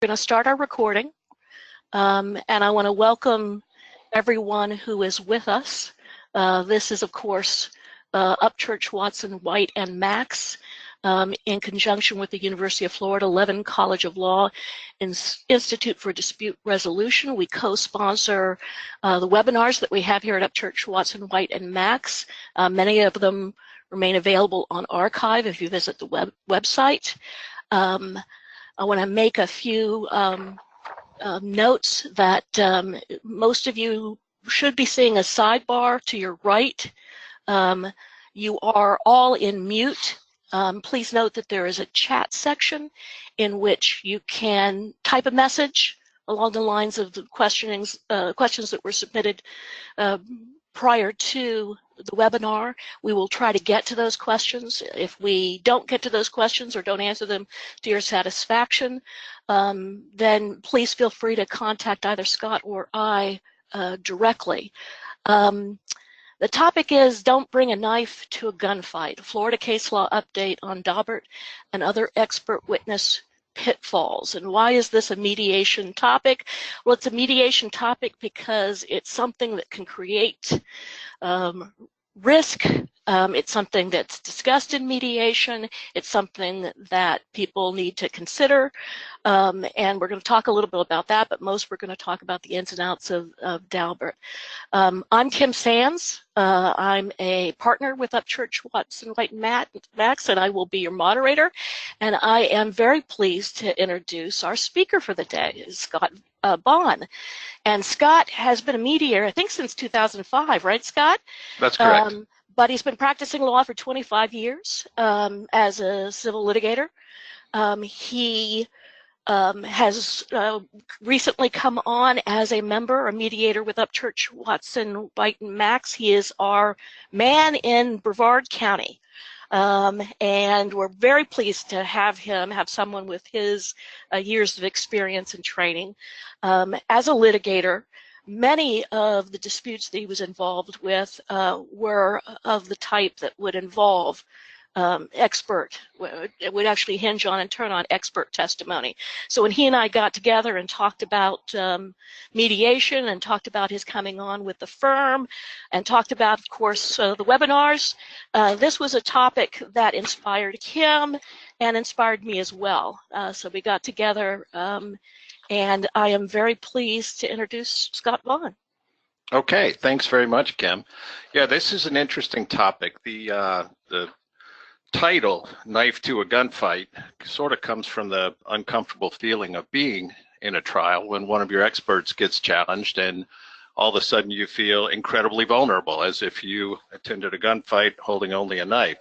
We're going to start our recording, and I want to welcome everyone who is with us. This is, of course, Upchurch Watson White and Max, in conjunction with the University of Florida Levin College of Law Institute for Dispute Resolution. We co-sponsor the webinars that we have here at Upchurch Watson White and Max. Many of them remain available on archive if you visit the website. I want to make a few notes that most of you should be seeing a sidebar to your right. You are all in mute. Please note that there is a chat section in which you can type a message along the lines of the questions that were submitted prior to the webinar. We will try to get to those questions. If we don't get to those questions or don't answer them to your satisfaction, then please feel free to contact either Scott or I directly. The topic is Don't Bring a Knife to a Gunfight, Florida case law update on Daubert and other expert witness pitfalls. And why is this a mediation topic? Well, it's a mediation topic because it's something that can create risk. It's something that's discussed in mediation. It's something that people need to consider. And we're going to talk a little bit about that, but most we're going to talk about the ins and outs of Daubert. I'm Kim Sands. I'm a partner with Upchurch Watson White Max, and I will be your moderator. And I am very pleased to introduce our speaker for the day, Scott Baughan. And Scott has been a mediator, I think, since 2005, right, Scott? That's correct. But he's been practicing law for 25 years as a civil litigator. He has recently come on as a member, a mediator with Upchurch Watson White Max. He is our man in Brevard County. And we're very pleased to have someone with his years of experience and training. As a litigator, many of the disputes that he was involved with were of the type that would involve it would actually hinge on and turn on expert testimony. So when he and I got together and talked about mediation and talked about his coming on with the firm and talked about, of course, the webinars, this was a topic that inspired him and inspired me as well. So we got together, and I am very pleased to introduce Scott Baughan. Okay, thanks very much, Kim. Yeah, this is an interesting topic. The title, Knife to a Gunfight, sort of comes from the uncomfortable feeling of being in a trial when one of your experts gets challenged and all of a sudden you feel incredibly vulnerable, as if you attended a gunfight holding only a knife.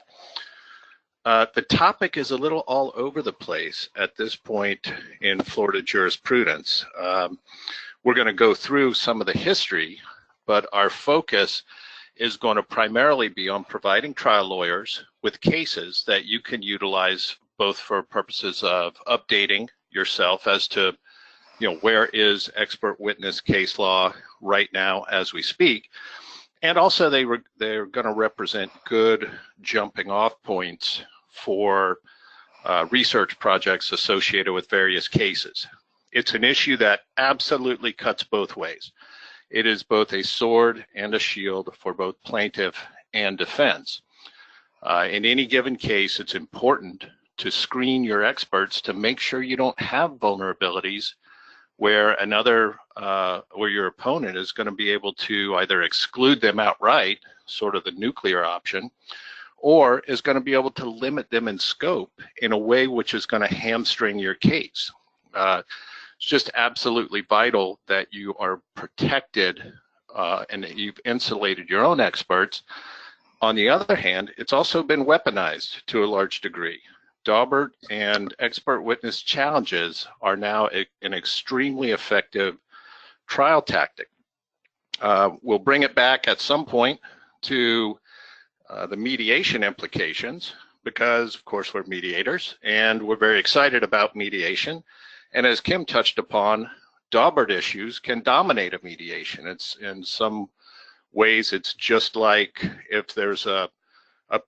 The topic is a little all over the place at this point in Florida jurisprudence. We're going to go through some of the history, but our focus is going to primarily be on providing trial lawyers with cases that you can utilize both for purposes of updating yourself as to, where is expert witness case law right now as we speak, and also they're going to represent good jumping off points for research projects associated with various cases. It's an issue that absolutely cuts both ways. It is both a sword and a shield for both plaintiff and defense. In any given case, it's important to screen your experts to make sure you don't have vulnerabilities where where your opponent is going to be able to either exclude them outright, sort of the nuclear option, or is going to be able to limit them in scope in a way which is going to hamstring your case. It's just absolutely vital that you are protected and that you've insulated your own experts. On the other hand, it's also been weaponized to a large degree. Daubert and expert witness challenges are now an extremely effective trial tactic. We'll bring it back at some point to the mediation implications because, of course, we're mediators and we're very excited about mediation. And as Kim touched upon, Daubert issues can dominate a mediation. It's in some ways, it's just like if there's a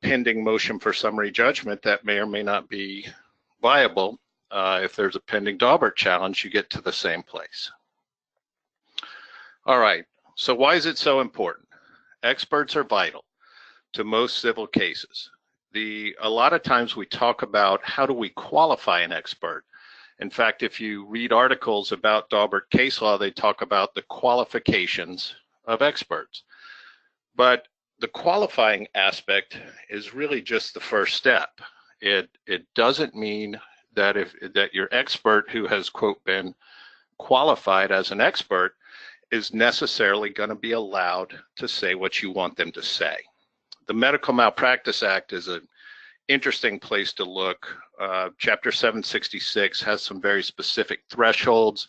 pending motion for summary judgment that may or may not be viable, if there's a pending Daubert challenge, you get to the same place. All right, so why is it so important? Experts are vital to most civil cases. A lot of times we talk about how do we qualify an expert. In fact, if you read articles about Daubert case law, they talk about the qualifications of experts. But the qualifying aspect is really just the first step. It doesn't mean that that your expert who has, quote, been qualified as an expert is necessarily going to be allowed to say what you want them to say. The Medical Malpractice Act is an interesting place to look. Chapter 766 has some very specific thresholds,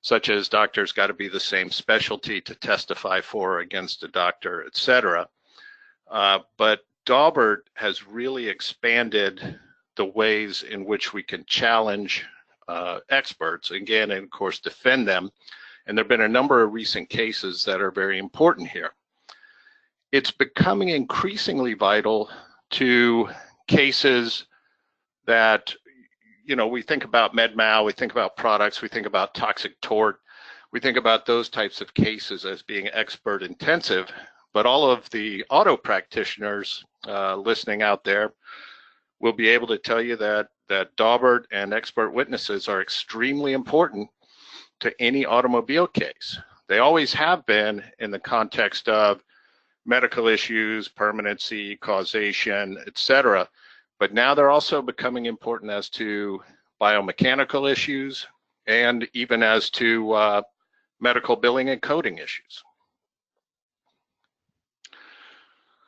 such as doctors got to be the same specialty to testify for or against a doctor, etc. But Daubert has really expanded the ways in which we can challenge experts, again, and of course defend them. And there have been a number of recent cases that are very important here. It's becoming increasingly vital to cases that, we think about med mal, we think about products, we think about toxic tort, we think about those types of cases as being expert intensive, but all of the auto practitioners listening out there will be able to tell you that Daubert and expert witnesses are extremely important to any automobile case. They always have been in the context of medical issues, permanency, causation, etc. But now they're also becoming important as to biomechanical issues and even as to medical billing and coding issues.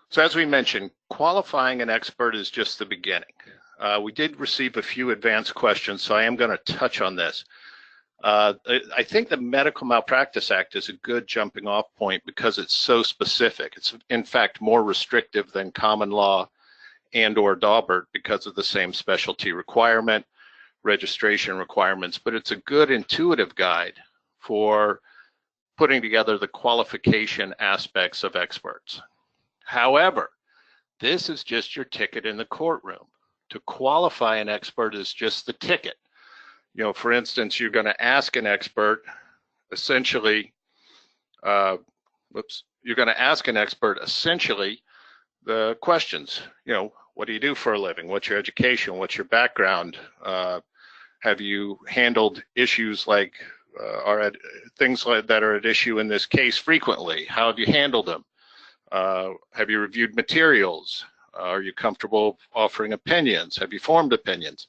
So as we mentioned, qualifying an expert is just the beginning. We did receive a few advanced questions, so I am going to touch on this. I think the Medical Malpractice Act is a good jumping off point because it's so specific. It's in fact more restrictive than common law and or Daubert because of the same specialty requirement, registration requirements, but it's a good intuitive guide for putting together the qualification aspects of experts. However, this is just your ticket in the courtroom. To qualify an expert is just the ticket. For instance, you're going to ask an expert essentially, the questions, what do you do for a living? What's your education? What's your background? Have you handled issues like, things like that are at issue in this case frequently? How have you handled them? Have you reviewed materials? Are you comfortable offering opinions? Have you formed opinions?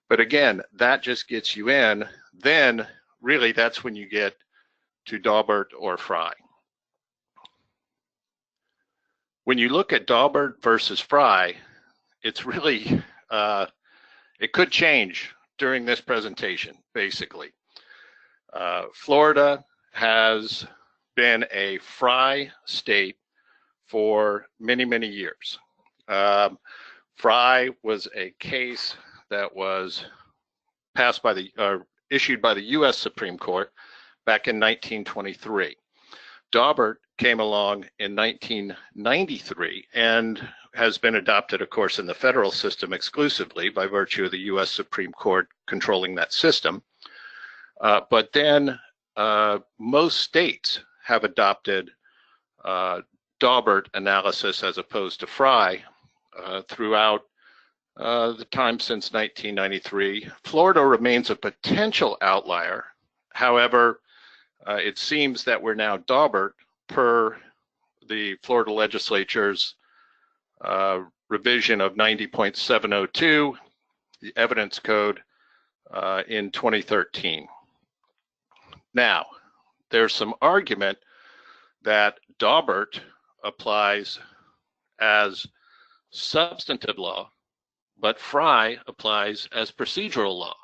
But again, that just gets you in. Then really that's when you get to Daubert or Frye. When you look at Daubert versus Frye, it's really, it could change during this presentation, basically. Florida has been a Frye state for many, many years. Frye was a case that was passed by issued by the U.S. Supreme Court back in 1923. Daubert came along in 1993 and has been adopted, of course, in the federal system exclusively by virtue of the U.S. Supreme Court controlling that system. But then most states have adopted Daubert analysis as opposed to Frye throughout the time since 1993. Florida remains a potential outlier. However, it seems that we're now Daubert per the Florida legislature's revision of 90.702, the evidence code in 2013. Now, there's some argument that Daubert applies as substantive law, but Frye applies as procedural law.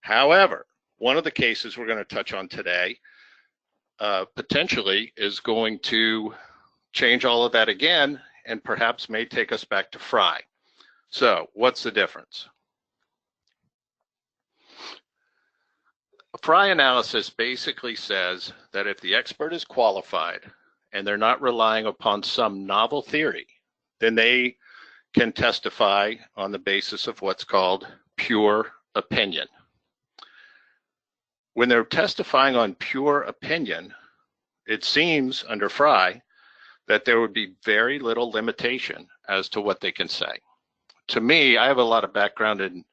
However, one of the cases we're going to touch on today potentially is going to change all of that again and perhaps may take us back to Frye. So what's the difference? A Frye analysis basically says that if the expert is qualified and they're not relying upon some novel theory, then they can testify on the basis of what's called pure opinion. When they're testifying on pure opinion, it seems under Fry that there would be very little limitation as to what they can say. To me, I have a lot of background in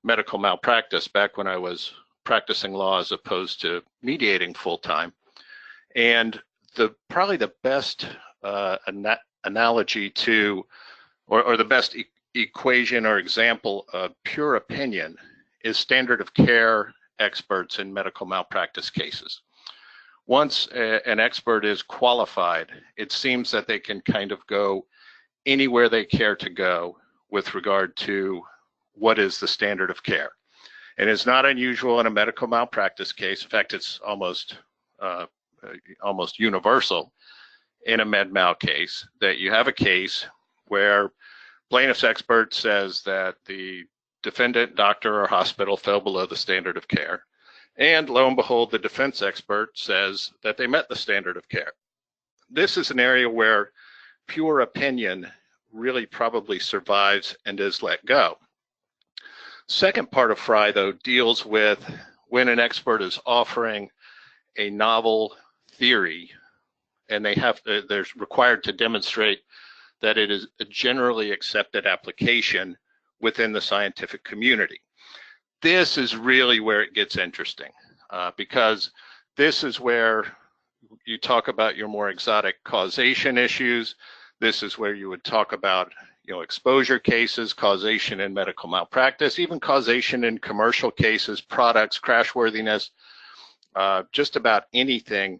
medical malpractice back when I was practicing law as opposed to mediating full-time. And probably the best analogy to, or the best equation or example of pure opinion is standard of care experts in medical malpractice cases. Once an expert is qualified, it seems that they can kind of go anywhere they care to go with regard to what is the standard of care. And it's not unusual in a medical malpractice case. In fact, it's almost universal in a med mal case that you have a case where plaintiff's expert says that the defendant, doctor, or hospital fell below the standard of care. And lo and behold, the defense expert says that they met the standard of care. This is an area where pure opinion really probably survives and is let go. Second part of Fry, though, deals with when an expert is offering a novel theory and they're required to demonstrate that it is a generally accepted application within the scientific community. This is really where it gets interesting because this is where you talk about your more exotic causation issues. This is where you would talk about, exposure cases, causation in medical malpractice, even causation in commercial cases, products, crashworthiness, just about anything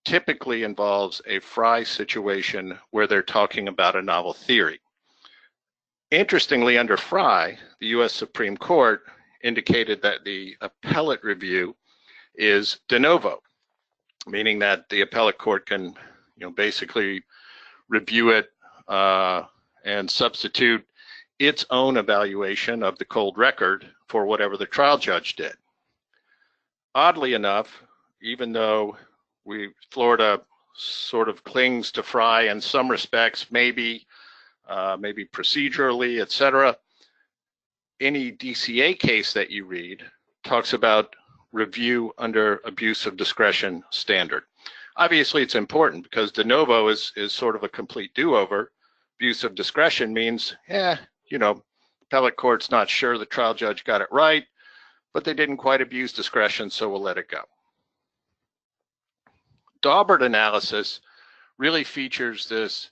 typically involves a Fry situation where they're talking about a novel theory. Interestingly, under Fry, the U.S. Supreme Court indicated that the appellate review is de novo, meaning that the appellate court can, basically review it and substitute its own evaluation of the cold record for whatever the trial judge did. Oddly enough, even though Florida sort of clings to Fry in some respects, maybe procedurally, et cetera, any DCA case that you read talks about review under abuse of discretion standard. Obviously, it's important because de novo is sort of a complete do-over. Abuse of discretion means, appellate court's not sure the trial judge got it right, but they didn't quite abuse discretion, so we'll let it go. Daubert analysis really features this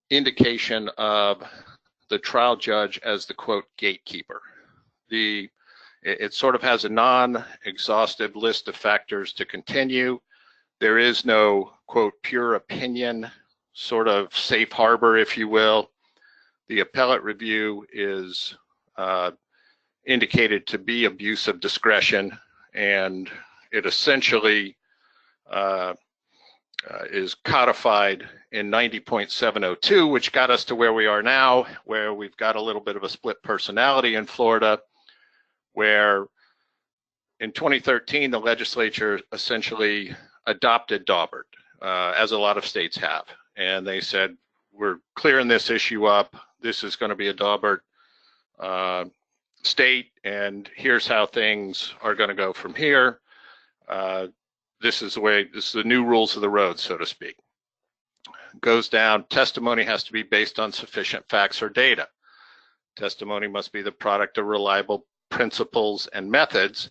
indication of the trial judge as the, quote, gatekeeper. It sort of has a non-exhaustive list of factors to continue. There is no, quote, pure opinion, sort of safe harbor, if you will. The appellate review is indicated to be abuse of discretion, and it essentially is codified in 90.702, which got us to where we are now, where we've got a little bit of a split personality in Florida, where in 2013, the legislature essentially adopted Daubert, as a lot of states have. And they said, we're clearing this issue up. This is going to be a Daubert state, and here's how things are going to go from here. This is the new rules of the road, so to speak. Goes down, testimony has to be based on sufficient facts or data. Testimony must be the product of reliable principles and methods.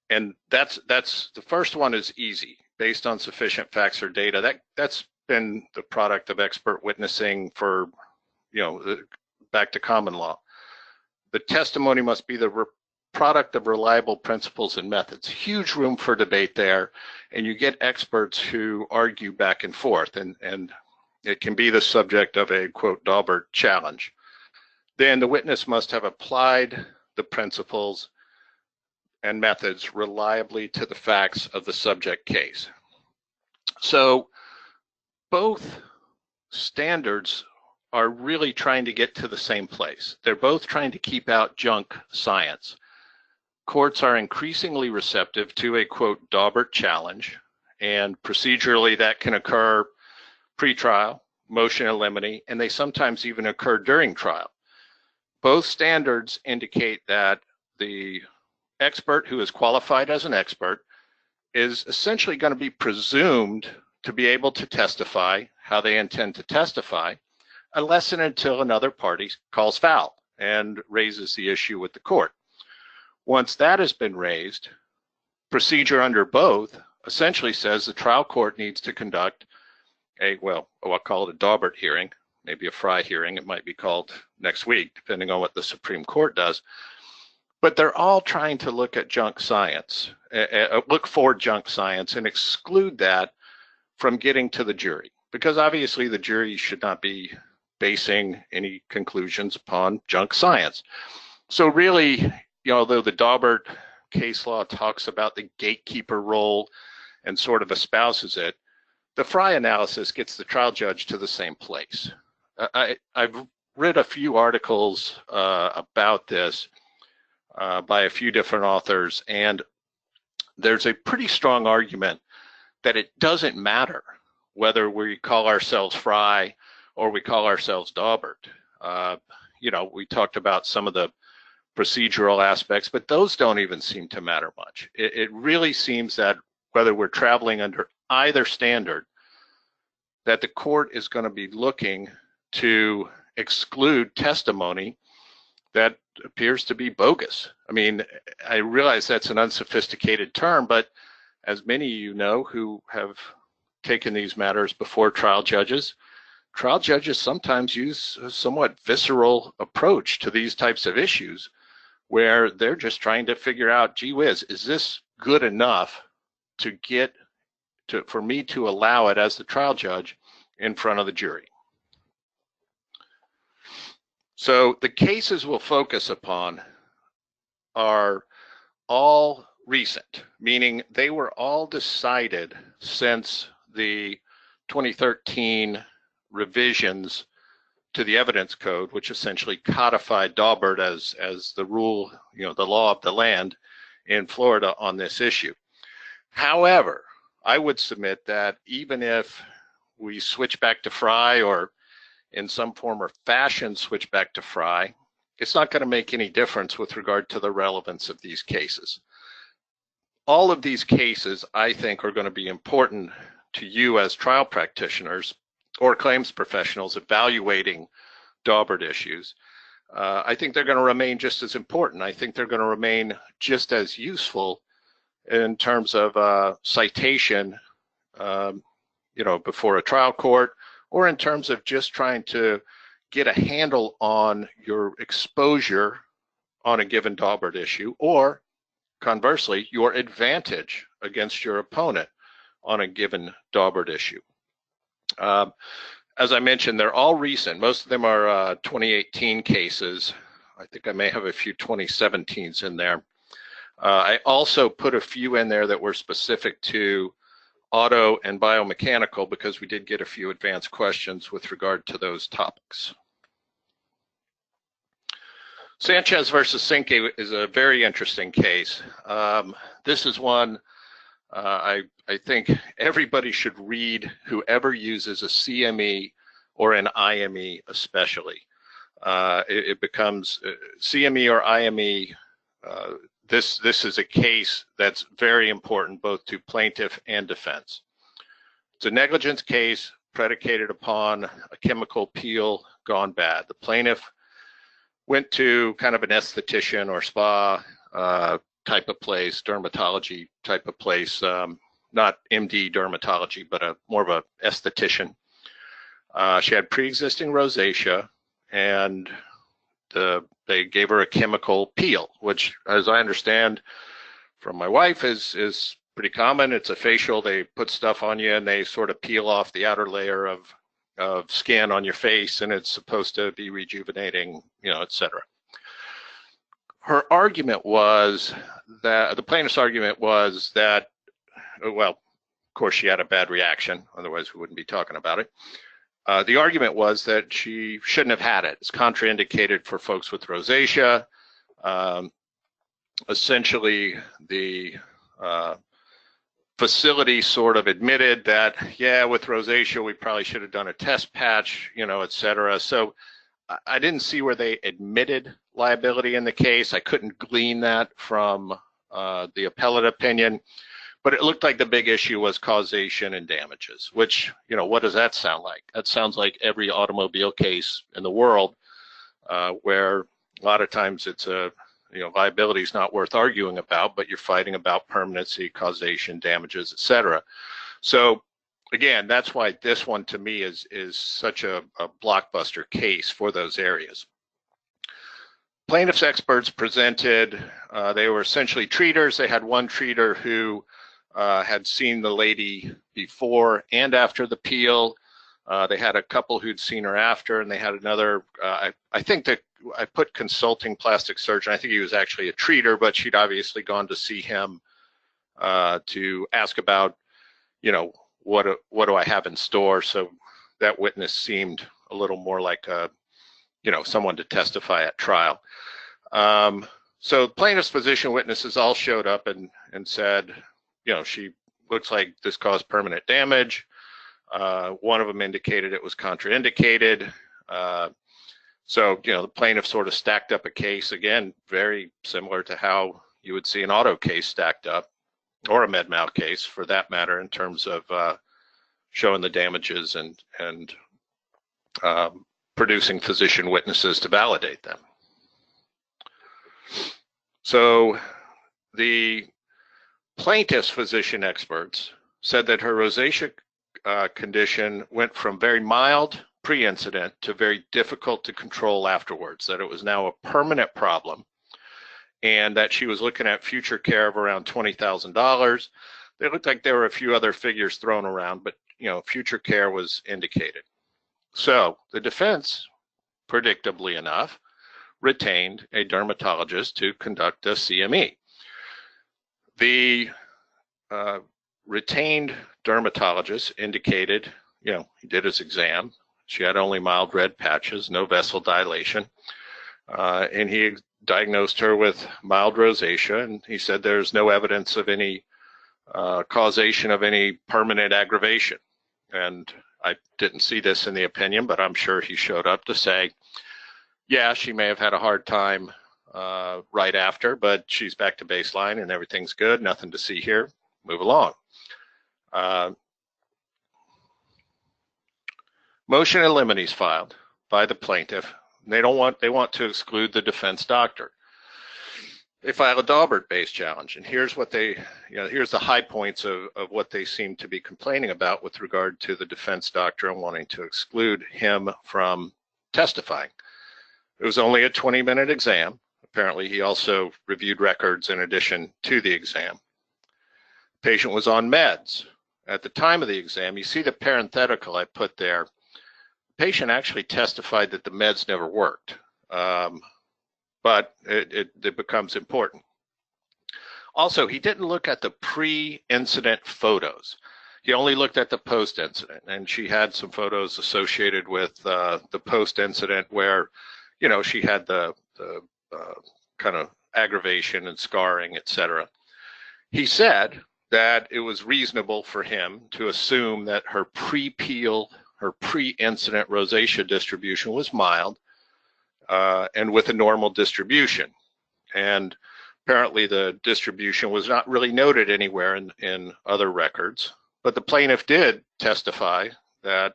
And that's the first one is easy, based on sufficient facts or data. That's been the product of expert witnessing for, back to common law. The testimony must be the product of reliable principles and methods. Huge room for debate there, and you get experts who argue back and forth, and it can be the subject of a, quote, Daubert challenge. Then the witness must have applied the principles and methods reliably to the facts of the subject case. So both standards are really trying to get to the same place. They're both trying to keep out junk science. Courts are increasingly receptive to a, quote, Daubert challenge, and procedurally that can occur pre-trial, motion in limine, and they sometimes even occur during trial. both standards indicate that the expert who is qualified as an expert is essentially going to be presumed to be able to testify how they intend to testify, unless and until another party calls foul and raises the issue with the court. Once that has been raised, procedure under both essentially says the trial court needs to conduct I'll call it a Daubert hearing, maybe a Fry hearing. It might be called next week, depending on what the Supreme Court does. But they're all trying to look at junk science, look for junk science and exclude that from getting to the jury, because obviously the jury should not be basing any conclusions upon junk science. So really, although the Daubert case law talks about the gatekeeper role and sort of espouses it, the Fry analysis gets the trial judge to the same place. I've read a few articles about this by a few different authors, and there's a pretty strong argument that it doesn't matter whether we call ourselves Fry or we call ourselves Daubert. We talked about some of the procedural aspects, but those don't even seem to matter much. It really seems that whether we're traveling under either standard, that the court is going to be looking to exclude testimony that appears to be bogus. I mean, I realize that's an unsophisticated term, but as many of you know who have taken these matters before trial judges sometimes use a somewhat visceral approach to these types of issues, where they're just trying to figure out, gee whiz, is this good enough for me to allow it as the trial judge in front of the jury? So the cases we'll focus upon are all recent, meaning they were all decided since the 2013 revisions to the evidence code, which essentially codified Daubert as the rule, the law of the land in Florida on this issue. However, I would submit that even if we switch back to Fry, or in some form or fashion switch back to Fry, it's not going to make any difference with regard to the relevance of these cases. All of these cases, I think, are going to be important to you as trial practitioners or claims professionals evaluating Daubert issues. I think they're going to remain just as important. I think they're going to remain just as useful in terms of citation, before a trial court, or in terms of just trying to get a handle on your exposure on a given Daubert issue, or conversely, your advantage against your opponent on a given Daubert issue. As I mentioned, they're all recent. Most of them are 2018 cases. I think I may have a few 2017s in there. I also put a few in there that were specific to auto and biomechanical, because we did get a few advanced questions with regard to those topics. Sanchez versus Cinque is a very interesting case. This is one I think everybody should read, whoever uses a CME or an IME especially. It becomes CME or IME. This is a case that's very important both to plaintiff and defense. It's a negligence case predicated upon a chemical peel gone bad. The plaintiff went to kind of an esthetician or spa type of place, dermatology type of place, not MD dermatology, but more of a esthetician. She had pre-existing rosacea, and they gave her a chemical peel, which, as I understand from my wife, is pretty common. It's a facial. They put stuff on you and they sort of peel off the outer layer of skin on your face, and it's supposed to be rejuvenating, et cetera. Her argument was that, the plaintiff's argument was that, well, of course she had a bad reaction, otherwise we wouldn't be talking about it. The argument was that she shouldn't have had it. It's contraindicated for folks with rosacea. Essentially, the facility sort of admitted that, yeah, with rosacea, we probably should have done a test patch, et cetera. So I didn't see where they admitted liability in the case. I couldn't glean that from the appellate opinion, but it looked like the big issue was causation and damages, which, what does that sound like? That sounds like every automobile case in the world where a lot of times it's liability is not worth arguing about, but you're fighting about permanency, causation, damages, etc. So again, that's why this one to me is such a blockbuster case for those areas. Plaintiff's experts presented, they were essentially treaters. They had one treater who had seen the lady before and after the peel. They had a couple who'd seen her after, and they had another, I think that I put consulting plastic surgeon. I think he was actually a treater, but she'd obviously gone to see him to ask about, what do I have in store? So that witness seemed a little more like someone to testify at trial. So plaintiff's physician witnesses all showed up and said, she looks like this caused permanent damage. One of them indicated it was contraindicated. So, the plaintiff sort of stacked up a case, again, very similar to how you would see an auto case stacked up, or a med mal case for that matter, in terms of showing the damages and producing physician witnesses to validate them. So the plaintiff's physician experts said that her rosacea condition went from very mild pre-incident to very difficult to control afterwards, that it was now a permanent problem, and that she was looking at future care of around $20,000. They looked like there were a few other figures thrown around, but future care was indicated. So the defense, predictably enough, retained a dermatologist to conduct a CME. The retained dermatologist indicated, he did his exam. She had only mild red patches, no vessel dilation, and he diagnosed her with mild rosacea, and he said there's no evidence of any causation of any permanent aggravation. And I didn't see this in the opinion, but I'm sure he showed up to say, yeah, she may have had a hard time right after, but she's back to baseline and everything's good, nothing to see here, move along. Motion in limine is filed by the plaintiff. They want to exclude the defense doctor. They file a Daubert-based challenge, and here's what here's the high points of what they seem to be complaining about with regard to the defense doctor and wanting to exclude him from testifying. It was only a 20-minute exam. Apparently, he also reviewed records in addition to the exam. The patient was on meds at the time of the exam. You see the parenthetical I put there. The patient actually testified that the meds never worked, but it becomes important. Also, he didn't look at the pre-incident photos. He only looked at the post-incident, and she had some photos associated with the post-incident where, she had the kind of aggravation and scarring, etc. He said that it was reasonable for him to assume that her pre-peel, her pre-incident rosacea distribution was mild and with a normal distribution. And apparently the distribution was not really noted anywhere in other records, but the plaintiff did testify that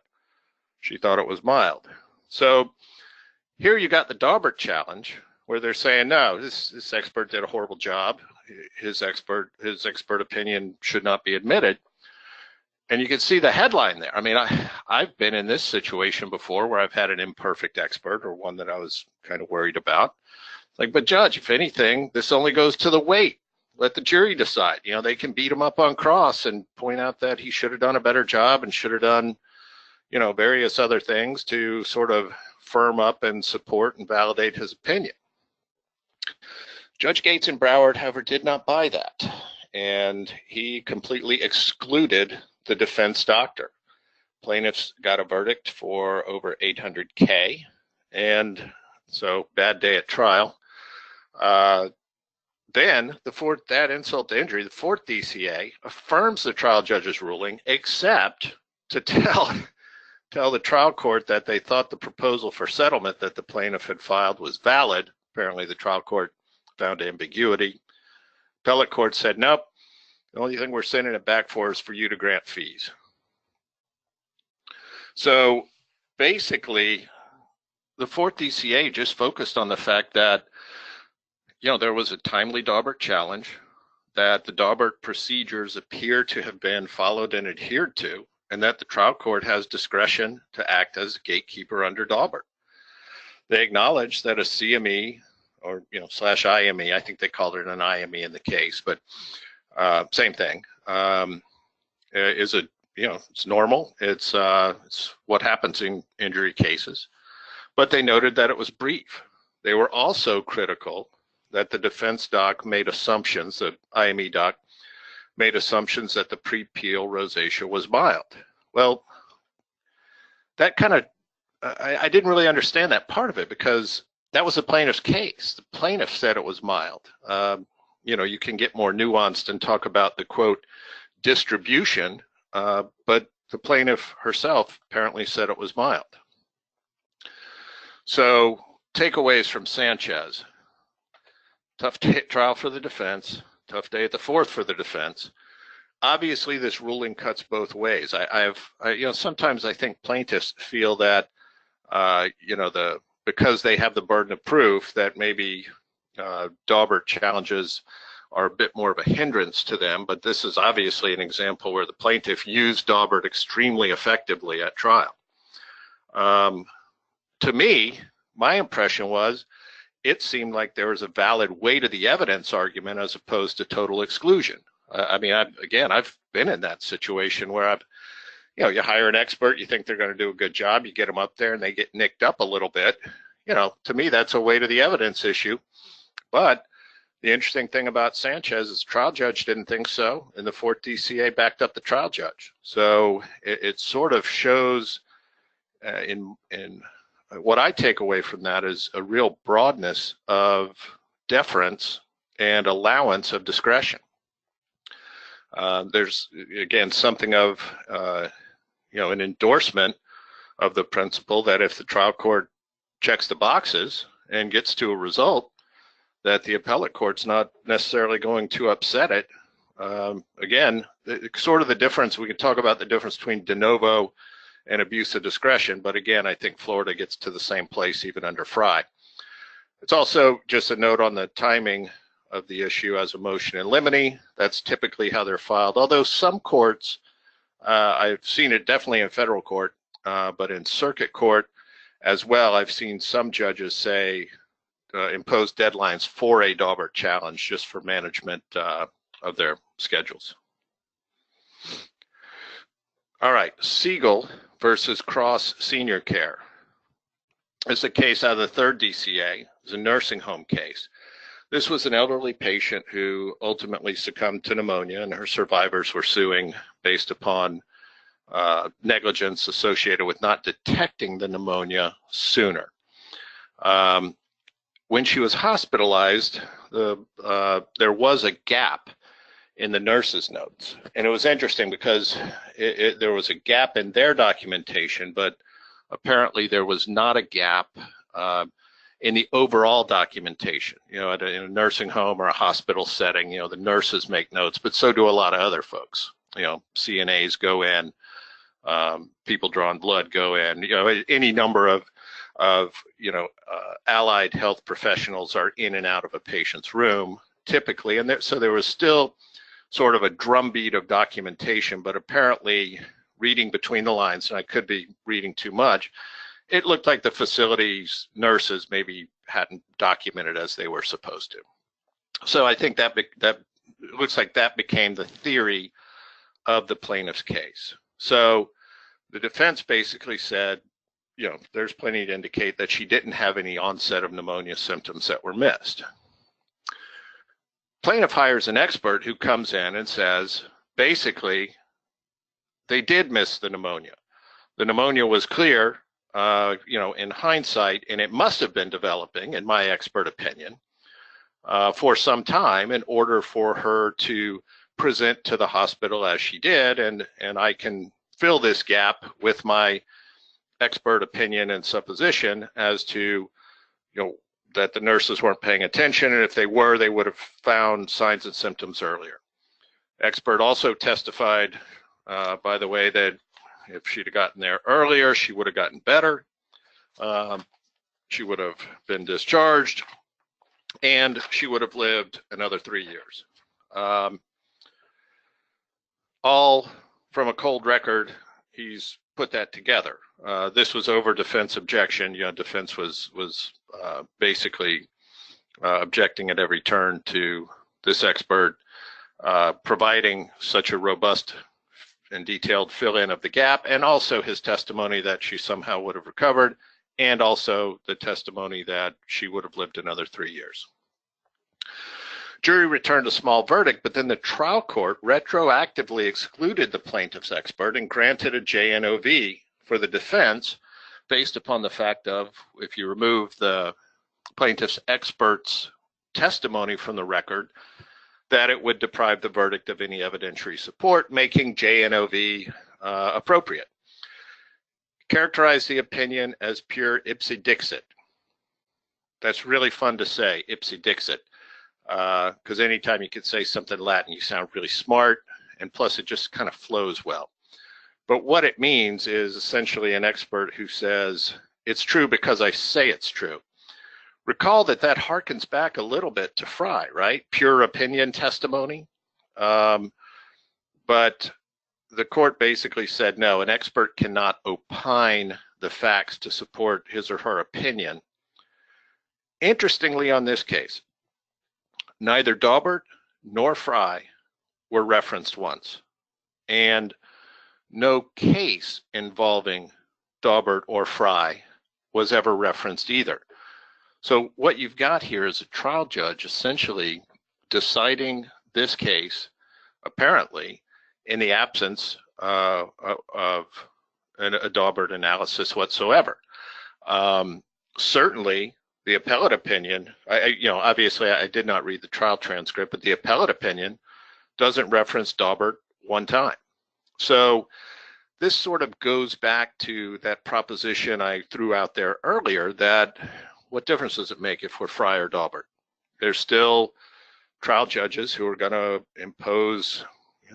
she thought it was mild. So here you got the Daubert challenge where they're saying, no, this expert did a horrible job. His expert opinion should not be admitted. And you can see the headline there. I mean, I've been in this situation before where I've had an imperfect expert or one that I was kind of worried about. Like, but judge, if anything, this only goes to the weight. Let the jury decide. They can beat him up on cross and point out that he should have done a better job and should have done, various other things to sort of firm up and support and validate his opinion. Judge Gates in Broward, however, did not buy that, and he completely excluded the defense doctor. Plaintiffs got a verdict for over $800K, and so bad day at trial. Then that insult to injury, the fourth DCA affirms the trial judge's ruling, except to tell tell the trial court that they thought the proposal for settlement that the plaintiff had filed was valid. Apparently the trial court found ambiguity. Appellate court said, nope, the only thing we're sending it back for is for you to grant fees. So basically, the Fourth DCA just focused on the fact that, there was a timely Daubert challenge, that the Daubert procedures appear to have been followed and adhered to, and that the trial court has discretion to act as a gatekeeper under Daubert. They acknowledge that a CME or / IME, I think they called it an IME in the case, but same thing, is it's normal. It's what happens in injury cases. But they noted that it was brief. They were also critical that the defense doc made assumptions, the IME doc made assumptions that the pre-appeal rosacea was mild. Well, that kind of, I didn't really understand that part of it, because that was the plaintiff's case. The plaintiff said it was mild. You can get more nuanced and talk about the quote distribution, but the plaintiff herself apparently said it was mild. So takeaways from Sanchez: tough trial for the defense, tough day at the fourth for the defense. Obviously, this ruling cuts both ways. Sometimes I think plaintiffs feel that, because they have the burden of proof, that maybe Daubert challenges are a bit more of a hindrance to them. But this is obviously an example where the plaintiff used Daubert extremely effectively at trial. To me, my impression was it seemed like there was a valid weight of the evidence argument as opposed to total exclusion. I've been in that situation where you hire an expert, you think they're going to do a good job, you get them up there and they get nicked up a little bit. To me, that's a weight of the evidence issue. But the interesting thing about Sanchez is the trial judge didn't think so, and the Fourth DCA backed up the trial judge. So it sort of shows in what I take away from that is a real broadness of deference and allowance of discretion. There's, again, something of, an endorsement of the principle that if the trial court checks the boxes and gets to a result, that the appellate court's not necessarily going to upset it. Again, sort of the difference, we can talk about the difference between de novo and abuse of discretion, but again, I think Florida gets to the same place even under Frye. It's also just a note on the timing of the issue as a motion in limine. That's typically how they're filed, although some courts, I've seen it definitely in federal court, but in circuit court as well, I've seen some judges say, impose deadlines for a Daubert challenge just for management of their schedules. All right, Siegel versus Cross Senior Care. It's a case out of the third DCA. It's a nursing home case. This was an elderly patient who ultimately succumbed to pneumonia, and her survivors were suing based upon negligence associated with not detecting the pneumonia sooner. When she was hospitalized, there was a gap in the nurse's notes. And it was interesting because there was a gap in their documentation, but apparently there was not a gap in the overall documentation. In a nursing home or a hospital setting, the nurses make notes, but so do a lot of other folks. CNAs go in, people drawing blood go in, any number of allied health professionals are in and out of a patient's room typically. And so there was still sort of a drumbeat of documentation, but apparently reading between the lines, and I could be reading too much, it looked like the facility's nurses maybe hadn't documented as they were supposed to. So I think that looks like that became the theory of the plaintiff's case. So the defense basically said, there's plenty to indicate that she didn't have any onset of pneumonia symptoms that were missed. Plaintiff hires an expert who comes in and says, basically, they did miss the pneumonia. The pneumonia was clear, in hindsight, and it must have been developing, in my expert opinion, for some time in order for her to present to the hospital as she did, and I can fill this gap with my expert opinion and supposition as to, that the nurses weren't paying attention, and if they were, they would have found signs and symptoms earlier. Expert also testified, by the way, that if she'd have gotten there earlier, she would have gotten better. She would have been discharged, and she would have lived another 3 years. All from a cold record, he's put that together. This was over defense objection. Defense was basically objecting at every turn to this expert providing such a robust and detailed fill-in of the gap, and also his testimony that she somehow would have recovered, and also the testimony that she would have lived another 3 years. Jury returned a small verdict, but then the trial court retroactively excluded the plaintiff's expert and granted a JNOV for the defense based upon the fact of, if you remove the plaintiff's expert's testimony from the record, that it would deprive the verdict of any evidentiary support, making JNOV appropriate. Characterize the opinion as pure ipse dixit. That's really fun to say, ipse dixit, because anytime you could say something Latin, you sound really smart, and plus it just kind of flows well. But what it means is essentially an expert who says, it's true because I say it's true. Recall that that harkens back a little bit to Fry, right? Pure opinion testimony. But the court basically said, no, an expert cannot opine the facts to support his or her opinion. Interestingly, on this case, neither Daubert nor Fry were referenced once, and no case involving Daubert or Fry was ever referenced either. So what you've got here is a trial judge essentially deciding this case, apparently, in the absence of a Daubert analysis whatsoever. Certainly, the appellate opinion, obviously I did not read the trial transcript, but the appellate opinion doesn't reference Daubert one time. So this sort of goes back to that proposition I threw out there earlier, that what difference does it make if we're Fry or Daubert? There's still trial judges who are going to impose,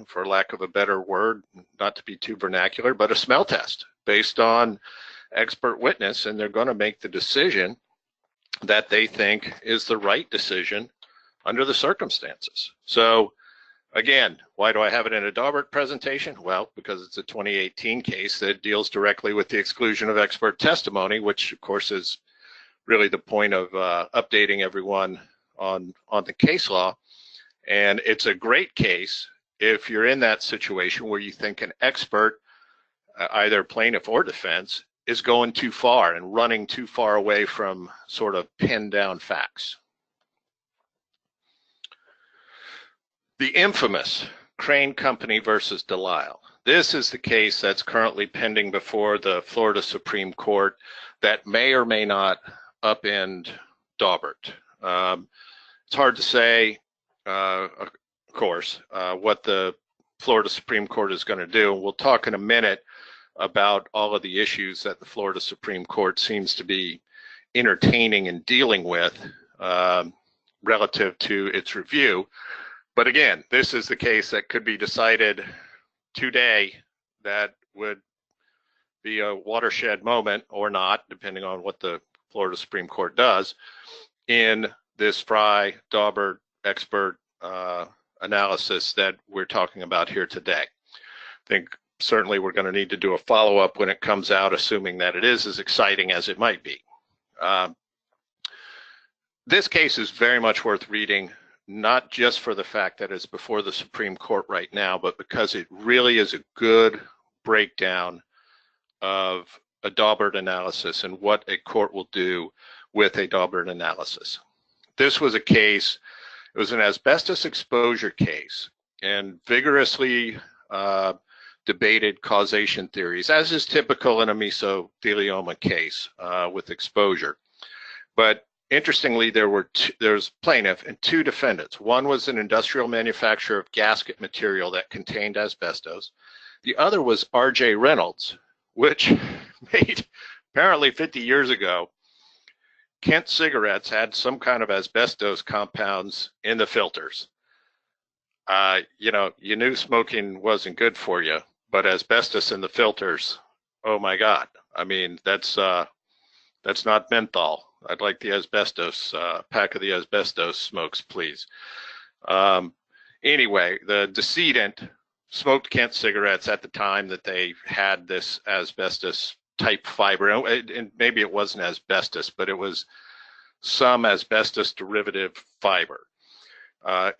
for lack of a better word, not to be too vernacular, but a smell test based on expert witness, and they're going to make the decision that they think is the right decision under the circumstances. So again, why do I have it in a Daubert presentation? Well, because it's a 2018 case that deals directly with the exclusion of expert testimony, which of course is really the point of updating everyone on the case law. And it's a great case if you're in that situation where you think an expert, either plaintiff or defense, is going too far and running too far away from sort of pinned down facts. The infamous Crane Company versus Delisle. This is the case that's currently pending before the Florida Supreme Court that may or may not upend Daubert. It's hard to say, of course, what the Florida Supreme Court is going to do. We'll talk in a minute about all of the issues that the Florida Supreme Court seems to be entertaining and dealing with relative to its review. But again, this is the case that could be decided today that would be a watershed moment or not, depending on what the Florida Supreme Court does in this Fry Daubert expert analysis that we're talking about here today. I think certainly we're going to need to do a follow-up when it comes out, assuming that it is as exciting as it might be. This case is very much worth reading, not just for the fact that it's before the Supreme Court right now, but because it really is a good breakdown of a Daubert analysis and what a court will do with a Daubert analysis. This was a case, it was an asbestos exposure case, and vigorously debated causation theories, as is typical in a mesothelioma case with exposure. But interestingly, there's plaintiff and two defendants. One was an industrial manufacturer of gasket material that contained asbestos. The other was R.J. Reynolds, which made apparently 50 years ago. Kent cigarettes had some kind of asbestos compounds in the filters. You knew smoking wasn't good for you, but asbestos in the filters, oh my God. I mean, that's not menthol. I'd like the asbestos, pack of the asbestos smokes, please. Anyway, the decedent smoked Kent cigarettes at the time that they had this asbestos type fiber. And maybe it wasn't asbestos, but it was some asbestos derivative fiber.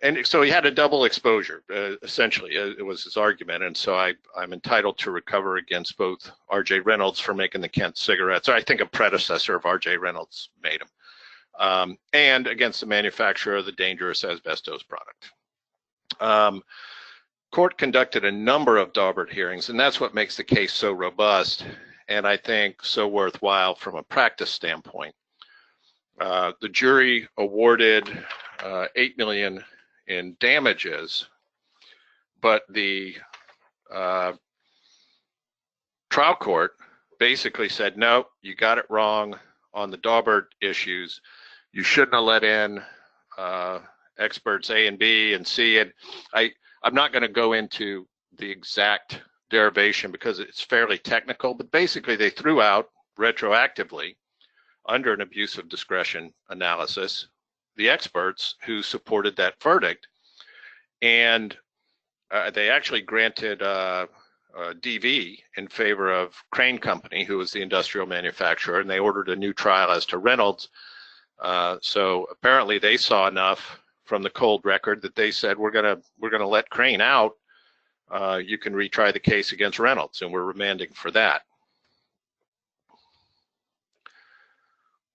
And so he had a double exposure, essentially, it was his argument. And so I'm entitled to recover against both R.J. Reynolds for making the Kent cigarettes, or I think a predecessor of R.J. Reynolds made them, and against the manufacturer of the dangerous asbestos product. Court conducted a number of Daubert hearings, and that's what makes the case so robust and I think so worthwhile from a practice standpoint. The jury awarded $8 million in damages, but the trial court basically said, no, you got it wrong on the Daubert issues. You shouldn't have let in experts A and B and C. And I'm not going to go into the exact derivation because it's fairly technical, but basically they threw out retroactively under an abuse of discretion analysis the experts who supported that verdict, and they actually granted DV in favor of Crane Company, who was the industrial manufacturer, and they ordered a new trial as to Reynolds. So apparently they saw enough from the cold record that they said, we're gonna let Crane out. You can retry the case against Reynolds, and we're remanding for that.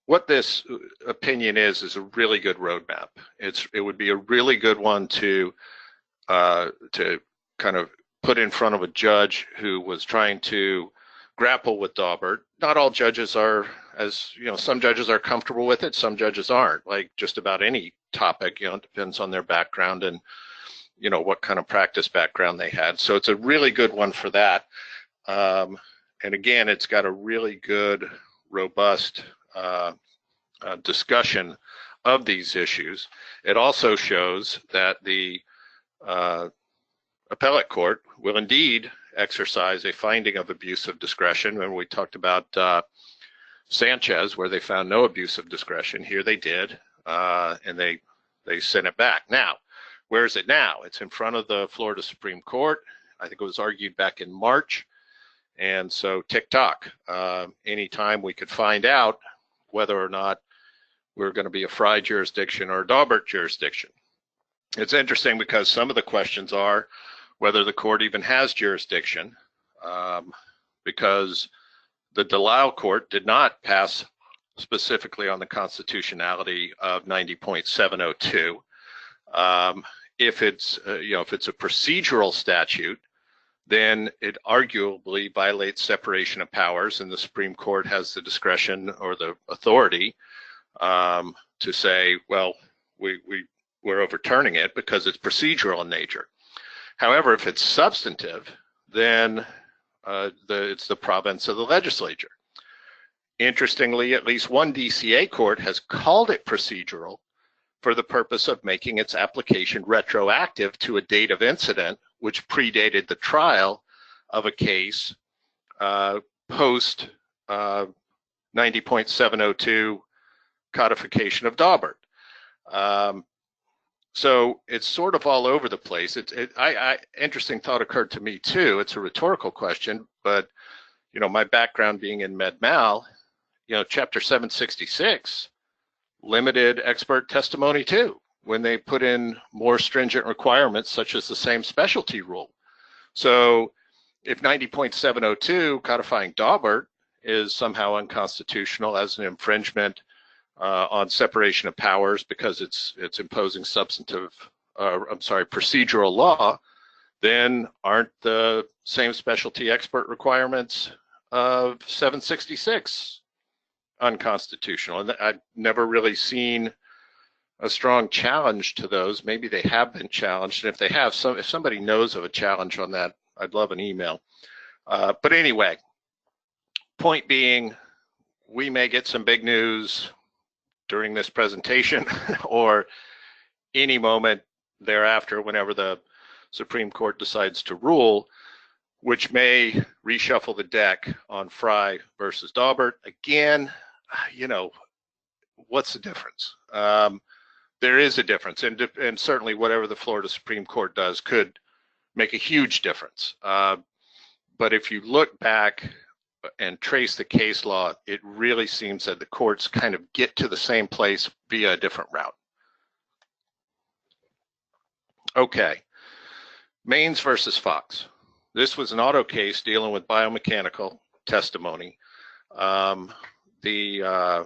What this opinion is a really good roadmap. It would be a really good one to kind of put in front of a judge who was trying to grapple with Daubert. Not all judges are, some judges are comfortable with it, some judges aren't. Like just about any topic, it depends on their background and what kind of practice background they had. So it's a really good one for that. And again, it's got a really good, robust discussion of these issues. It also shows that the appellate court will indeed exercise a finding of abuse of discretion. When we talked about Sanchez, where they found no abuse of discretion, here they did, and they sent it back. Now, where is it now? It's in front of the Florida Supreme Court. I think it was argued back in March. And so tick-tock, anytime we could find out whether or not we're going to be a Frye jurisdiction or a Daubert jurisdiction. It's interesting because some of the questions are whether the court even has jurisdiction, because the Delisle court did not pass specifically on the constitutionality of 90.702. If it's a procedural statute, then it arguably violates separation of powers, and the Supreme Court has the discretion or the authority to say, well, we're overturning it because it's procedural in nature. However, if it's substantive, then it's the province of the legislature. Interestingly, at least one DCA court has called it procedural for the purpose of making its application retroactive to a date of incident which predated the trial of a case post 90.702 codification of Daubert. So it's sort of all over the place. Interesting thought occurred to me too. It's a rhetorical question, but my background being in med mal, Chapter 766 limited expert testimony too, when they put in more stringent requirements such as the same specialty rule. So if 90.702 codifying Daubert is somehow unconstitutional as an infringement on separation of powers because it's imposing procedural law, then aren't the same specialty expert requirements of 766 unconstitutional? And I've never really seen a strong challenge to those. Maybe they have been challenged, and if they have, if somebody knows of a challenge on that, I'd love an email. But anyway, Point being, we may get some big news during this presentation or any moment thereafter whenever the Supreme Court decides to rule, which may reshuffle the deck on Fry versus Daubert. Again, you know, what's the difference? There is a difference, and certainly whatever the Florida Supreme Court does could make a huge difference. But if you look back and trace the case law, it really seems that the courts kind of get to the same place via a different route. Okay, Maines versus Fox. This was an auto case dealing with biomechanical testimony. The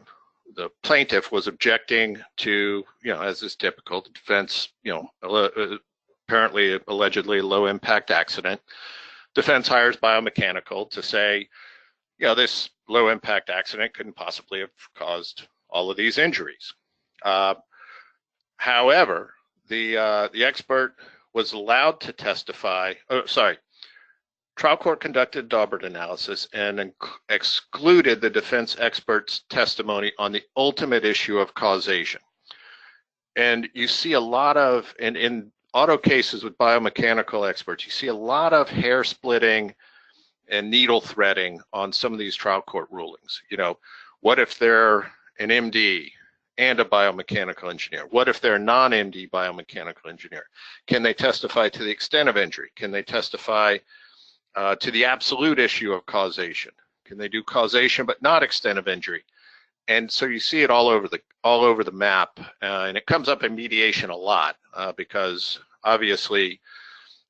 plaintiff was objecting to, you know, as is typical, the defense, you know, apparently, allegedly a low impact accident. Defense hires biomechanical to say, you know, this low impact accident couldn't possibly have caused all of these injuries. However, the expert was allowed to testify. Trial court conducted Daubert analysis and excluded the defense expert's testimony on the ultimate issue of causation. And you see a lot of, in auto cases with biomechanical experts, you see a lot of hair splitting and needle threading on some of these trial court rulings. You know, what if they're an MD and a biomechanical engineer? What if they're a non-MD biomechanical engineer? Can they testify to the extent of injury? Can they testify to the absolute issue of causation? Can they do causation but not extent of injury? And so you see it all over the map, and it comes up in mediation a lot because obviously,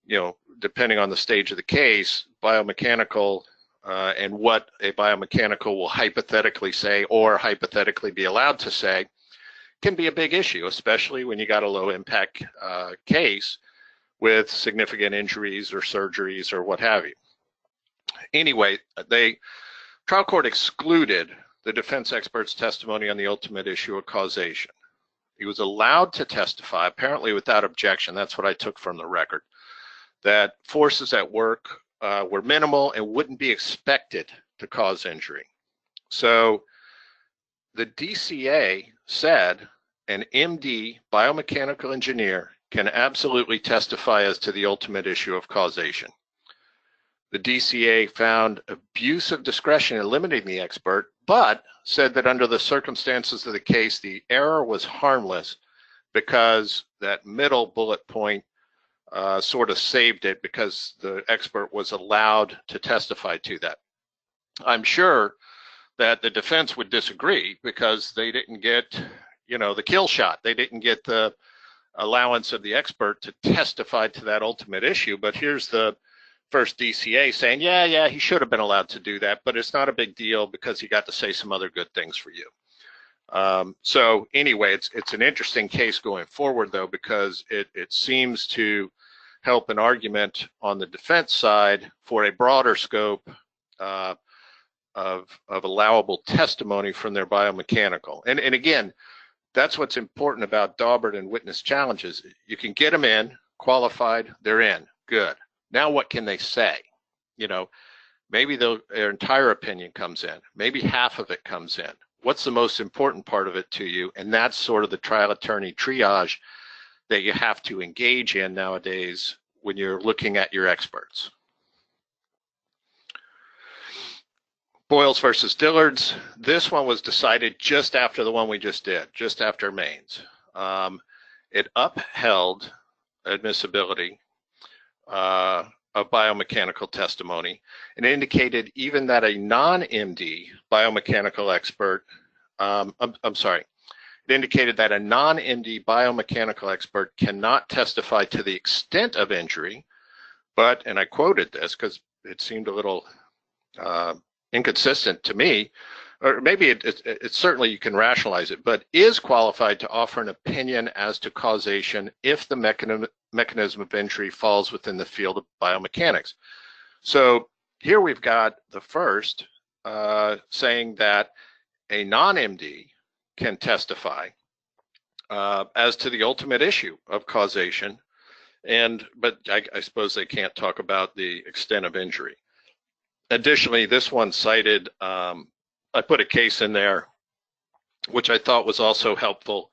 you know, depending on the stage of the case, biomechanical and what a biomechanical will hypothetically say or hypothetically be allowed to say can be a big issue, especially when you got a low impact case with significant injuries or surgeries or what have you. Anyway, trial court excluded the defense expert's testimony on the ultimate issue of causation. He was allowed to testify, apparently without objection. That's what I took from the record, that forces at work were minimal and wouldn't be expected to cause injury. So the DCA said an MD biomechanical engineer can absolutely testify as to the ultimate issue of causation. The DCA found abuse of discretion in limiting the expert, but said that under the circumstances of the case, the error was harmless because that middle bullet point sort of saved it because the expert was allowed to testify to that. I'm sure that the defense would disagree because they didn't get, you know, the kill shot. They didn't get the allowance of the expert to testify to that ultimate issue. But here's the first DCA saying, yeah, he should have been allowed to do that, but it's not a big deal because he got to say some other good things for you. So anyway, it's an interesting case going forward, though, because it seems to help an argument on the defense side for a broader scope of allowable testimony from their biomechanical. And again, that's what's important about Daubert and witness challenges. You can get them in, qualified, they're in, good. Now what can they say? You know, maybe their entire opinion comes in, maybe half of it comes in. What's the most important part of it to you? And that's sort of the trial attorney triage that you have to engage in nowadays when you're looking at your experts. Boyles versus Dillard's. This one was decided just after the one we just did, just after Maines. It upheld admissibility of biomechanical testimony and indicated even that a non-MD biomechanical expert, it indicated that a non-MD biomechanical expert cannot testify to the extent of injury, but, and I quoted this because it seemed a little inconsistent to me, or maybe it certainly you can rationalize it, but is qualified to offer an opinion as to causation if the mechanism of injury falls within the field of biomechanics. So here we've got the first saying that a non-MD can testify as to the ultimate issue of causation, but I suppose they can't talk about the extent of injury. Additionally, this one cited, I put a case in there, which I thought was also helpful.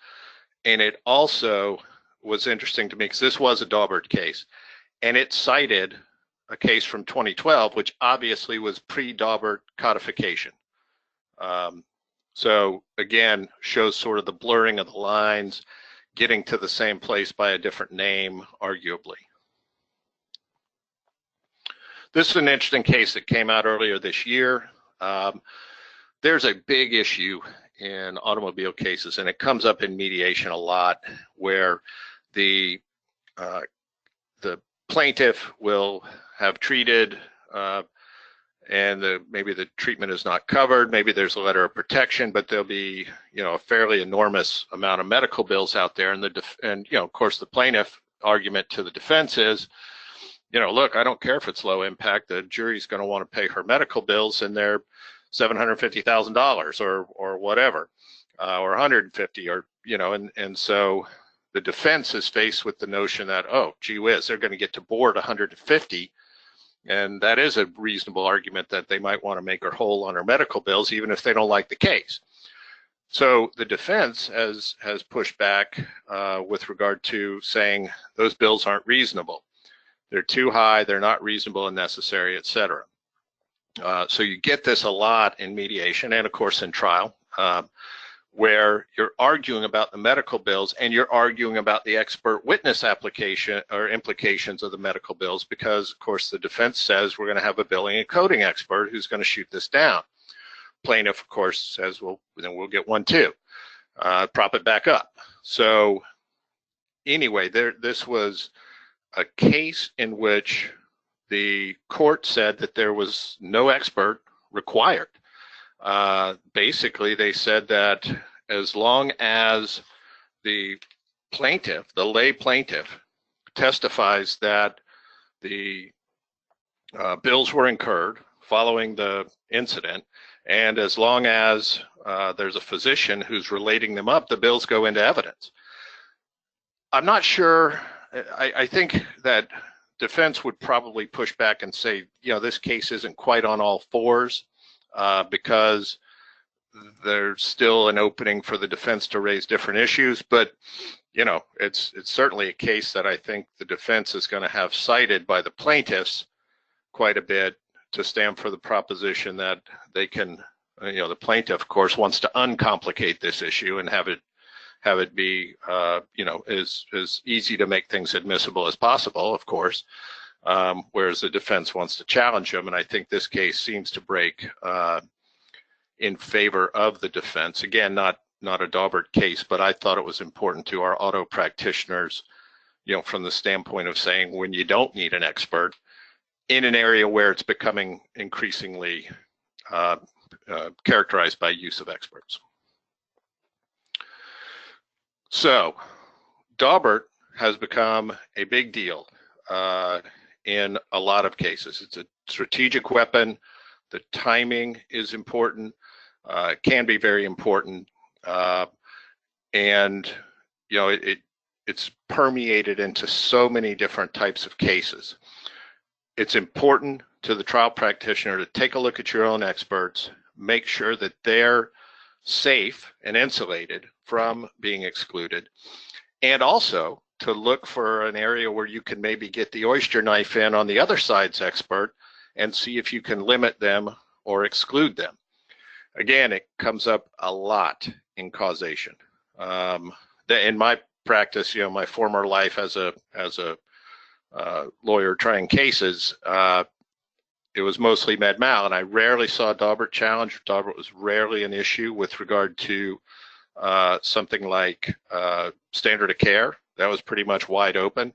And it also was interesting to me because this was a Daubert case. And it cited a case from 2012, which obviously was pre-Daubert codification. So again, shows sort of the blurring of the lines, getting to the same place by a different name, arguably. This is an interesting case that came out earlier this year. There's a big issue in automobile cases, and it comes up in mediation a lot, where the plaintiff will have treated and maybe the treatment is not covered, maybe there's a letter of protection, but there'll be, a fairly enormous amount of medical bills out there, and of course the plaintiff argument to the defense is, look, I don't care if it's low impact, the jury's going to want to pay her medical bills, and they're $750,000 or whatever, or 150, or and so the defense is faced with the notion that, oh, gee whiz, they're going to get to board 150. And that is a reasonable argument that they might want to make her whole on her medical bills, even if they don't like the case. So the defense has pushed back with regard to saying those bills aren't reasonable. They're too high, they're not reasonable and necessary, et cetera. So you get this a lot in mediation and, of course, in trial, where you're arguing about the medical bills and you're arguing about the expert witness application or implications of the medical bills, because, of course, the defense says we're going to have a billing and coding expert who's going to shoot this down. Plaintiff, of course, says, well, then we'll get one too. Prop it back up. So anyway, this was a case in which the court said that there was no expert required. Basically, they said that as long as the plaintiff, the lay plaintiff, testifies that the bills were incurred following the incident, and as long as there's a physician who's relating them up, the bills go into evidence. I'm not sure. I think that defense would probably push back and say, this case isn't quite on all fours. Because there's still an opening for the defense to raise different issues, but it's certainly a case that I think the defense is going to have cited by the plaintiffs quite a bit to stand for the proposition that they can, the plaintiff, of course, wants to uncomplicate this issue and have it be, as easy to make things admissible as possible, of course. Whereas the defense wants to challenge them, and I think this case seems to break in favor of the defense. Again, not a Daubert case, but I thought it was important to our auto practitioners, from the standpoint of saying when you don't need an expert in an area where it's becoming increasingly characterized by use of experts. So Daubert has become a big deal in a lot of cases. It's a strategic weapon. The timing is important. It can be very important, and it's permeated into so many different types of cases. It's important to the trial practitioner to take a look at your own experts, make sure that they're safe and insulated from being excluded, and also to look for an area where you can maybe get the oyster knife in on the other side's expert and see if you can limit them or exclude them. Again, it comes up a lot in causation. In my practice, my former life as a lawyer trying cases, it was mostly med mal, and I rarely saw Daubert challenge. Daubert was rarely an issue with regard to something like standard of care. That was pretty much wide open,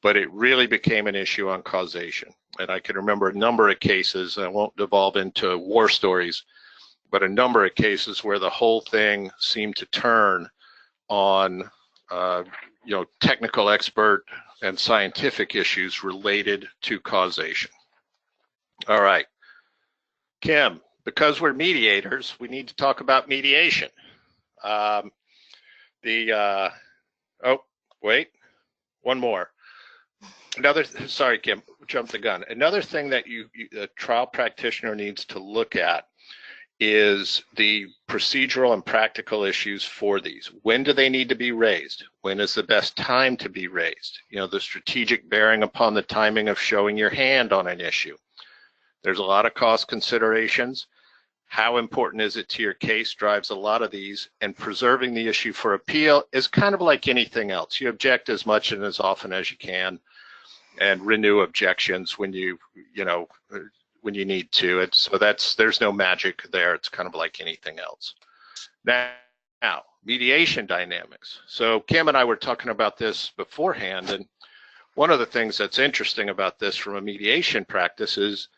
but it really became an issue on causation. And I can remember a number of cases, and I won't devolve into war stories, but a number of cases where the whole thing seemed to turn on technical expert and scientific issues related to causation. All right, Kim, because we're mediators, we need to talk about mediation. Oh, wait, one more. Sorry, Kim. jump the gun. Another thing that a trial practitioner needs to look at is the procedural and practical issues for these. When do they need to be raised? When is the best time to be raised? You know, the strategic bearing upon the timing of showing your hand on an issue. There's a lot of cost considerations. How important is it to your case drives a lot of these, and preserving the issue for appeal is kind of like anything else. You object as much and as often as you can, and renew objections when you need to. So there's no magic there. It's kind of like anything else. Now, mediation dynamics. So Kim and I were talking about this beforehand, and one of the things that's interesting about this from a mediation practice is,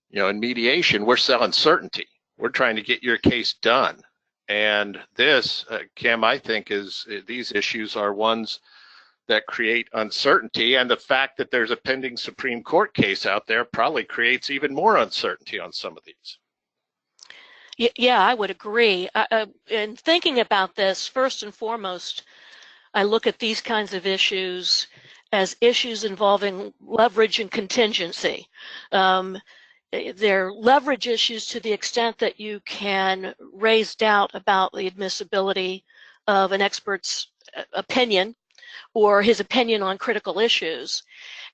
you know, in mediation, we're selling certainty. We're trying to get your case done. And this, Kim, I think these issues are ones that create uncertainty, and the fact that there's a pending Supreme Court case out there probably creates even more uncertainty on some of these. Yeah, I would agree. In thinking about this, first and foremost, I look at these kinds of issues as issues involving leverage and contingency. They're leverage issues to the extent that you can raise doubt about the admissibility of an expert's opinion or his opinion on critical issues.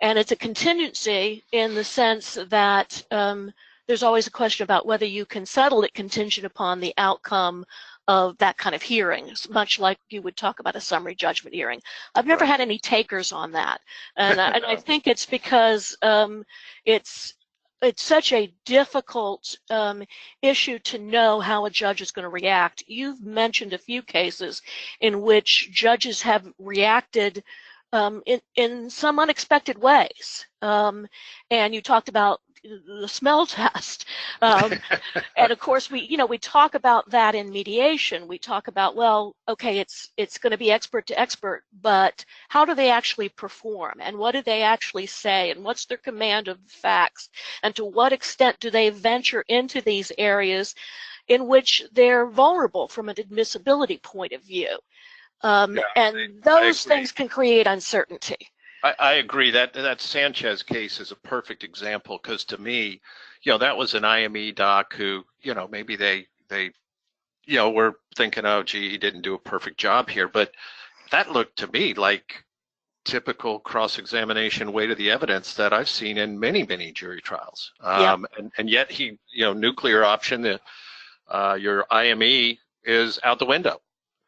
And it's a contingency in the sense that there's always a question about whether you can settle it contingent upon the outcome of that kind of hearing, much like you would talk about a summary judgment hearing. I've never had any takers on that. And I think it's because it's such a difficult issue to know how a judge is going to react. You've mentioned a few cases in which judges have reacted in some unexpected ways. And you talked about the smell test. And of course, we talk about that in mediation. We talk about, well, okay, it's going to be expert to expert, but how do they actually perform? And what do they actually say? And what's their command of facts? And to what extent do they venture into these areas in which they're vulnerable from an admissibility point of view? And those things can create uncertainty. I agree. That Sanchez case is a perfect example, because to me, you know, that was an IME doc who, you know, maybe they were thinking, oh, gee, he didn't do a perfect job here. But that looked to me like typical cross-examination weight of the evidence that I've seen in many, many jury trials. And yet he, you know, nuclear option, your IME is out the window.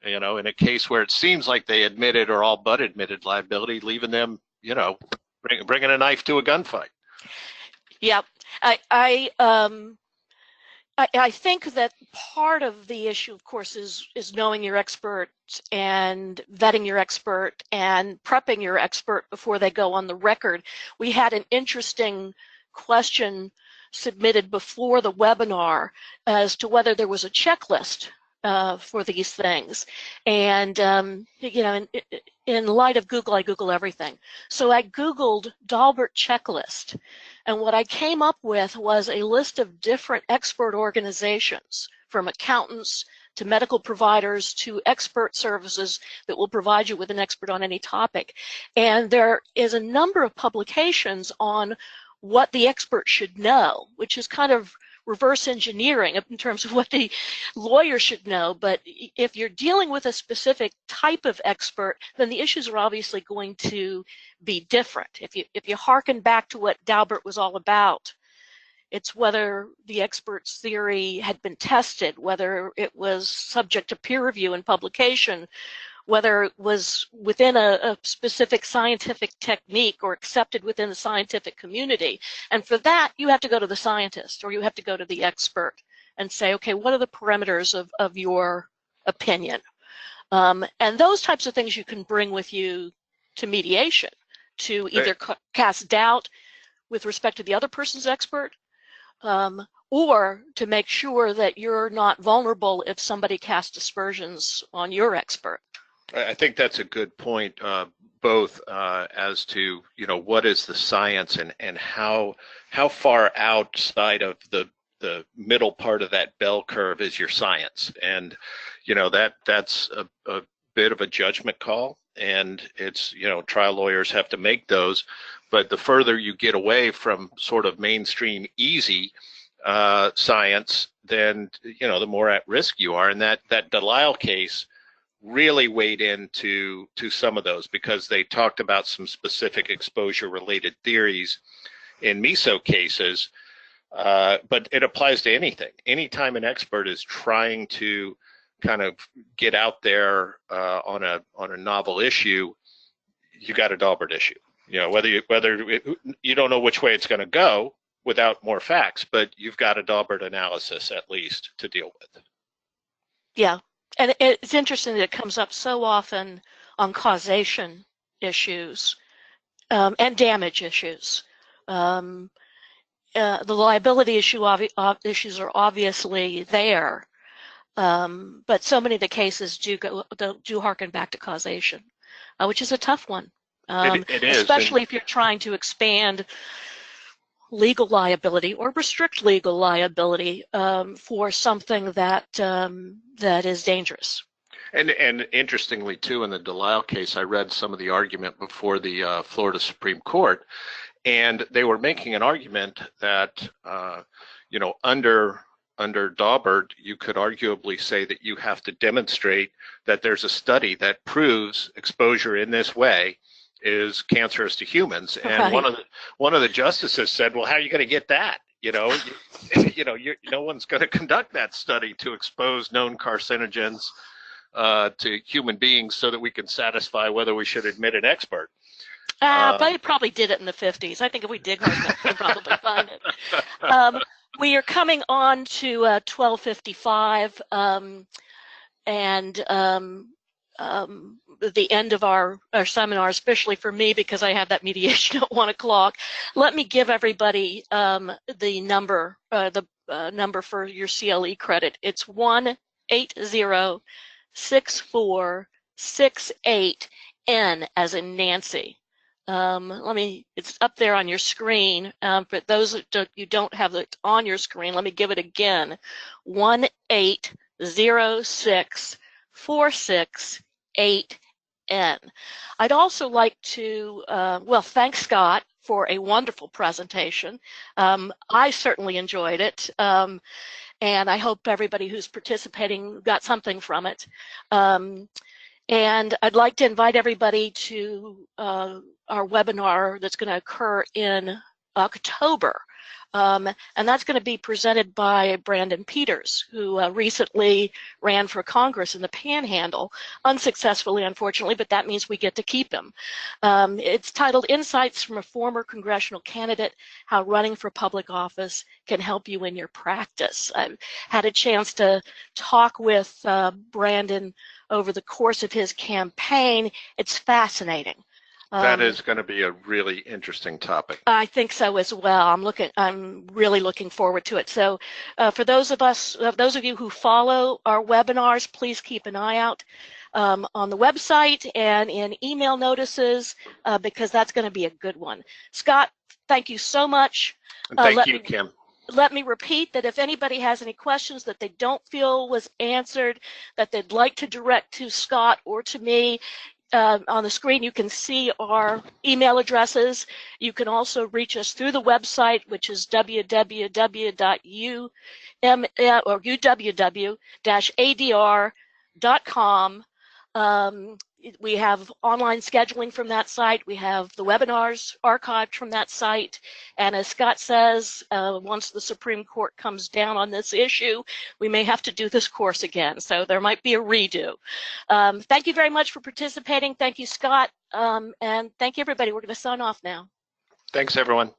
You know, in a case where it seems like they admitted or all but admitted liability, leaving them, you know, bringing a knife to a gunfight. Yep. I think that part of the issue, of course, is knowing your expert and vetting your expert and prepping your expert before they go on the record. We had an interesting question submitted before the webinar as to whether there was a checklist for these things. And, you know, in light of Google, I Google everything. So I Googled Daubert checklist. And what I came up with was a list of different expert organizations, from accountants to medical providers to expert services that will provide you with an expert on any topic. And there is a number of publications on what the expert should know, which is kind of reverse engineering in terms of what the lawyer should know. But if you're dealing with a specific type of expert, then the issues are obviously going to be different. If you hearken back to what Daubert was all about, it's whether the expert's theory had been tested, whether it was subject to peer review and publication, whether it was within a specific scientific technique or accepted within the scientific community. And for that, you have to go to the scientist, or you have to go to the expert and say, okay, what are the parameters of your opinion? And those types of things you can bring with you to mediation, to either cast doubt with respect to the other person's expert, or to make sure that you're not vulnerable if somebody casts aspersions on your expert. I think that's a good point, both as to, you know, what is the science and how far outside of the middle part of that bell curve is your science. And, you know, that's a bit of a judgment call, and it's, you know, trial lawyers have to make those. But the further you get away from sort of mainstream easy science, then the more at risk you are. And that Delisle case really weighed into some of those, because they talked about some specific exposure related theories in meso cases, but it applies to anything. Anytime an expert is trying to kind of get out there on a novel issue, you got a Daubert issue. Whether you don't know which way it's going to go without more facts, but you've got a Daubert analysis at least to deal with. Yeah, and it's interesting that it comes up so often on causation issues and damage issues. The liability issues are obviously there, but so many of the cases do harken back to causation, which is a tough one. It is, especially if you're trying to expand legal liability or restrict legal liability for something that is dangerous. And interestingly too, in the Delisle case, I read some of the argument before the Florida Supreme Court, and they were making an argument that under Daubert, you could arguably say that you have to demonstrate that there's a study that proves exposure in this way is cancerous to humans. And right. one of the justices said, well, how are you going to get that? No one's going to conduct that study to expose known carcinogens to human beings so that we can satisfy whether we should admit an expert. But they probably did it in the 50s. I think if we dig hard enough, we'll probably find it. We are coming on to 12:55, and the end of our seminar, especially for me because I have that mediation at 1 o'clock. Let me give everybody the number for your CLE credit. It's 1-800-6468-N as in Nancy. It's up there on your screen. For those that you don't have it on your screen, let me give it again. 1-800-646-8N. I'd also like to, thank Scott for a wonderful presentation. I certainly enjoyed it, and I hope everybody who's participating got something from it. And I'd like to invite everybody to our webinar that's going to occur in October. And that's going to be presented by Brandon Peters, who recently ran for Congress in the Panhandle, unsuccessfully, unfortunately, but that means we get to keep him. It's titled Insights from a Former Congressional Candidate, How Running for Public Office Can Help You in Your Practice. I've had a chance to talk with Brandon over the course of his campaign. It's fascinating. That is going to be a really interesting topic. I think so as well. I'm really looking forward to it. So for those of you who follow our webinars, please keep an eye out on the website and in email notices because that's going to be a good one. Scott, thank you so much. Thank you, Kim. Let me repeat that if anybody has any questions that they don't feel was answered, that they'd like to direct to Scott or to me, on the screen you can see our email addresses. You can also reach us through the website, which is www.uww-adr.com. We have online scheduling from that site. We have the webinars archived from that site. And as Scott says, once the Supreme Court comes down on this issue, we may have to do this course again. So there might be a redo. Thank you very much for participating. Thank you, Scott. And thank you, everybody. We're going to sign off now. Thanks, everyone.